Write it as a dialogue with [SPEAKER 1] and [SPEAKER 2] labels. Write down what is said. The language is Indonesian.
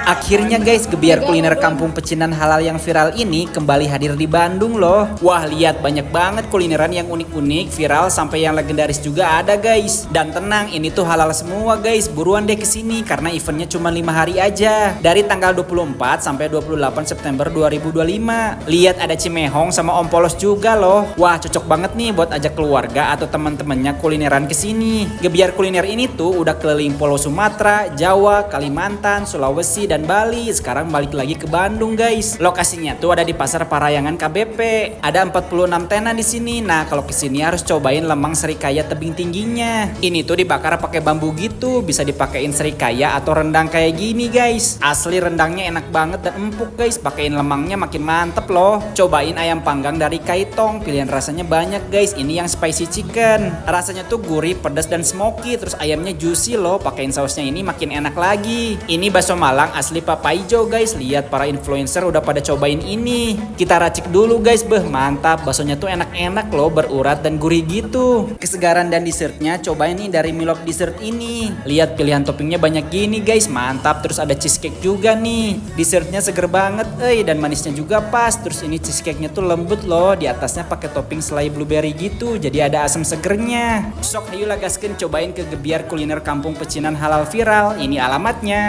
[SPEAKER 1] Akhirnya guys, gebiar kuliner kampung pecinan halal yang viral ini kembali hadir di Bandung loh. Wah, lihat banyak banget kulineran yang unik-unik, viral sampai yang legendaris juga ada guys. Dan tenang, ini tuh halal semua guys. Buruan deh kesini karena eventnya cuma 5 hari aja. Dari tanggal 24 sampai 28 September 2025. Lihat ada cimehong sama om polos juga loh. Wah, cocok banget nih buat ajak keluarga atau teman-temannya kulineran kesini. Gebiar kuliner ini tuh udah keliling Pulau Sumatera, Jawa, Kalimantan, Sulawesi, dan Bali. Sekarang balik lagi ke Bandung guys. Lokasinya tuh ada di Pasar Parayangan KBP. Ada 46 tenan di sini. Nah, kalau kesini harus cobain lemang serikaya tebing tingginya. Ini tuh dibakar pakai bambu gitu. Bisa dipakein serikaya atau rendang kayak gini guys. Asli rendangnya enak banget dan empuk guys. Pakein lemangnya makin mantep loh. Cobain ayam panggang dari Kaitong. Pilihan rasanya banyak guys. Ini yang spicy chicken. Rasanya tuh gurih, pedas, dan smoky. Terus ayamnya juicy loh. Pakein sausnya ini makin enak lagi. Ini bakso Malang asli Papaijo guys. Lihat para influencer udah pada cobain ini. Kita racik dulu guys. Beh, mantap. Baksonya tuh enak-enak loh, berurat dan gurih gitu. Kesegaran dan dessertnya cobain nih dari Milok Dessert ini. Lihat pilihan toppingnya banyak gini guys. Mantap. Terus ada cheesecake juga nih. Dessertnya seger banget, dan manisnya juga pas. Terus ini cheesecake-nya tuh lembut loh. Di atasnya pakai topping selai blueberry gitu. Jadi ada asam segernya. Sok ayo gaskeun cobain ke gebiar kuliner kampung pecinan halal viral. Ini alamatnya.